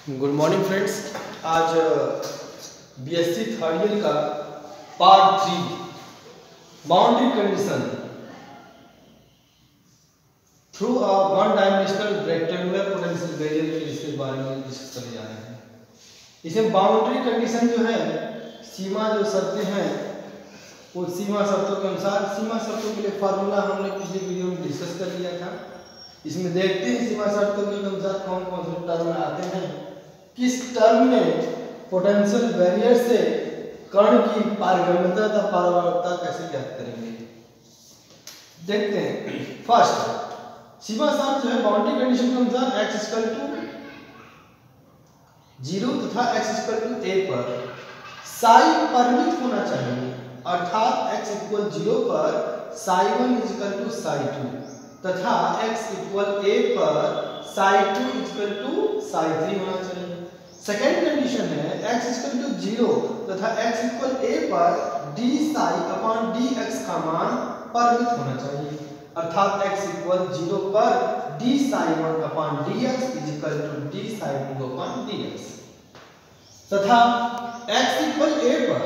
Good morning friends. आज BSc third year का part 3 boundary condition through a one dimensional rectangular potential barrier के इसके बारे में डिस्कस करने जा रहे हैं। इसमें बाउंड्री कंडीशन जो है, सीमा जो शर्तें हैं, वो सीमा शर्तों के अनुसार सीमा शर्तों के लिए फार्मूला हमने पिछले वीडियो में डिस्कस कर लिया था। इसमें देखते हैं सीमा शर्तों के अनुसार कौन कौन से टर्म आते हैं, किस टर्म में पोटेंशियल बैरियर से कण की पारगम्यता तथा पारगम्यता कैसे ज्ञात करेंगे, देखते हैं। फर्स्ट सीमा शर्त जो है बाउंड्री कंडीशन के अनुसार x = 0 तथा x = a पर साई परिमित होना चाहिए, अर्थात x = 0 पर साई1 = साई2 तथा x = a पर साई2 = साई3 होना चाहिए। सेकेंड कंडीशन है x = 0 तथा x = a पर d psi dx का मान परिमित होना चाहिए, अर्थात x = 0 पर d psi1 dx = d psi2 dx तथा x = a पर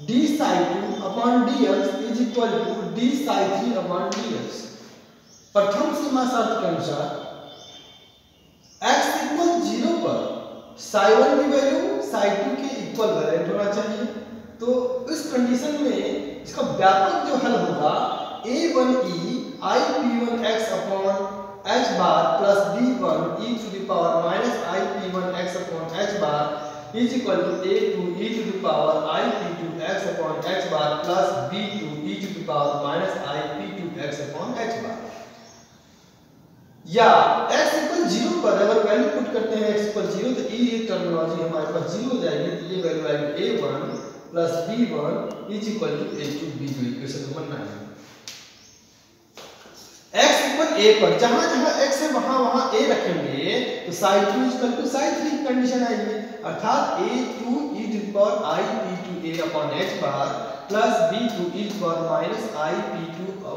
d psi2 dx = d psi3 dx। प्रथम सीमा शर्त के अनुसार x = 0 पर psi1 की वैल्यू psi2 के इक्वल वैलेंट होना चाहिए। तो इस कंडीशन में इसका व्यापक जो हल होगा a1e ip1x h bar plus b1 e to the power minus ip1x h bar is equal to a2 e to the power ip2x h bar plus b2 e to the power minus ip2x h bar। या x = 0 पर अगर value put करते हैं x = 0 तो ये terminology हमारे पास 0 हो जाएगी, तो ये वैल्यू आएगी a1 plus b1 = a2 b2, equation number 9। x = a पर जहां जहां x है वहां वहां a रखेंगे तो psi2 = psi3 कंडीशन आएगी, अर्थात a2 e to the power ip2a h bar plus b2 e to the power minus ip2a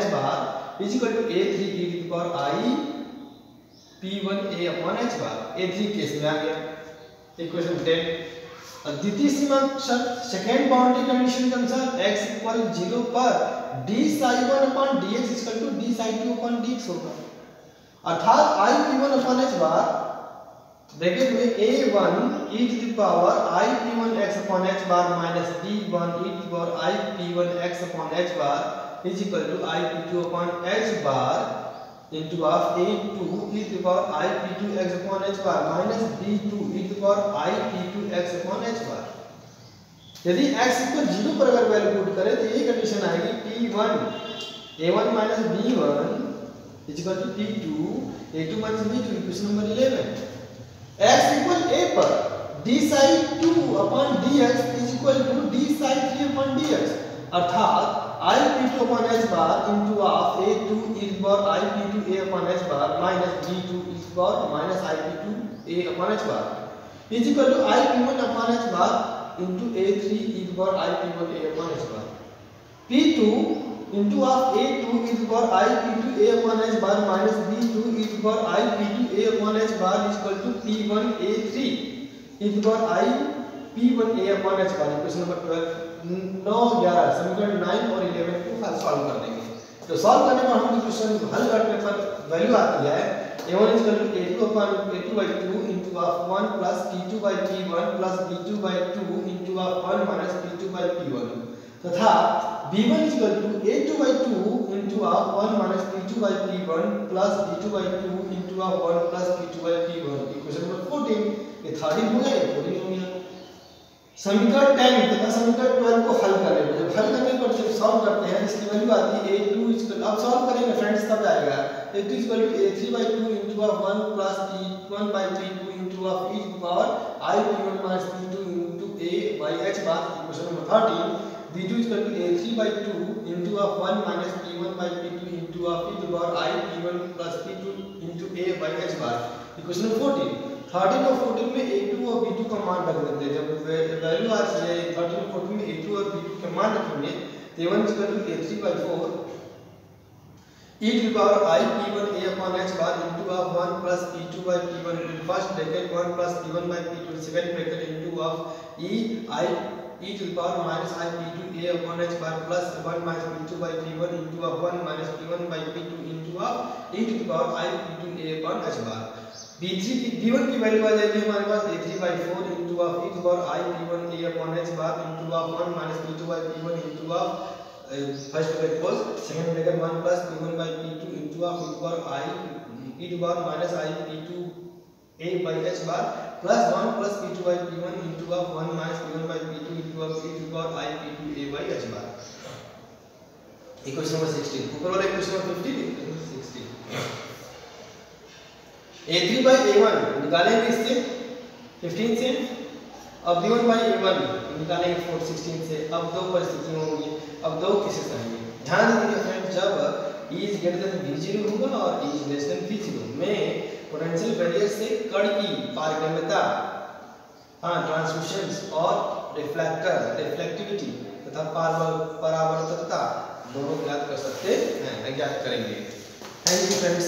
h bar is equal to a3 e to the power I p1a h bar। a3 case में आ गया equation 10। और द्वितीय सीमा शर्त second boundary condition के अनुसार x = 0 पर d psi1 dx = d psi2 dx होगा, अर्थात I p1 h bar bracket में a1 e to the power I p1x h bar minus b1 e to the power I p1x h bar is equal to ip2 h bar into of a2 e to the power ip2x h bar minus b2 e to the power ip2x h bar। यदि x = 0 पर अगर value put करें तो ये condition आएगी p1 a1 minus b1 is equal to p2 a2 minus b2, equation number 11। x = a पर d psi2 dx is equal to d psi3 dx, अर्थात ip2 h bar into of a2 e to the power ip2a h bar minus b2 e to the power minus ip2a h bar is equal to ip1 h bar into a3 e to the power ip1a h bar। p2 into of a2 e to the power ip2a h bar minus b2 e to the power ip2a h bar is equal to p1 a3 e to the power ip1a h bar। Question number 12 9 11 समीकरण 9 और 11 को हल solve कर देंगे। तो solve करने पर हम क्वेश्चन को हल करने पर वैल्यू आती है a1 = a2/2 into of 1 plus p2/p1 plus b2/2 into of 1 minus p2/p1 तथा b1 = a2/2 into of 1 minus p2/p1 plus b2/2 into of 1 plus p2/p1, equation number 14। ये 13 हो गया, ये 14 हो गया। समीकरण 10 तथा समीकरण 12 को हल करने पर जब हल करने पर जब सॉल्व करते हैं इसकी वैल्यू आती है a2 अब सॉल्व करेंगे फ्रेंड्स तब आएगा a2 = a3/2 into of 1 plus p1/p2 into of e to the power ip1 minus p2 into a h bar, equation number 13। b2 = a3/2 into of 1 minus p1/p2 into of e to the power ip1 plus p2 into a h bar, equation number 14। 13 और 14 में a2 और b2 का मान रख देते हैं। जब value आ जाए 13 और 14 में a2 और b2 के मान रखेंगे तो a1 = a3/4 e to the power I p1 a upon h bar into of 1 plus p2 by p1 into first bracket 1 plus p1 by p2 second bracket into of e to the power minus I p2 a upon h bar plus 1 minus p2 by p1 into of 1 minus p1 by p2 into of e to the power I p2 a upon h bar। b3 की b1 की value आ जाएगी हमारे पास a3 by 4 into of e to the power I p1 a upon h bar into of 1 minus p2 by p1 into of first bracket close second bracket 1 plus p1 by p2 into of e to the power I e to the power minus I p2 a by h bar plus 1 plus p2 by p1 into of 1 minus p1 by p2 into of e to the power I p2 a by h bar। Equation number 16 ऊपर वाला equation number 15 16 a3 by a1 निकालेंगे इससे 15 से, अब b1 by a1 निकालेंगे 4 16 से। अब दो परिस्थितियां होंगी, अब दो केसेस आएंगे। ध्यान दीजिए फ्रेंड्स, जब E is greater than V0 होगा और E is less than V0 में पोटेंशियल बैरियर से कण की पारगम्यता, ट्रांसमिशन और रिफ्लेक्टिविटी तथा परावर्तकता दोनों ज्ञात कर सकते हैं, ज्ञात करेंगे। Thank you friends.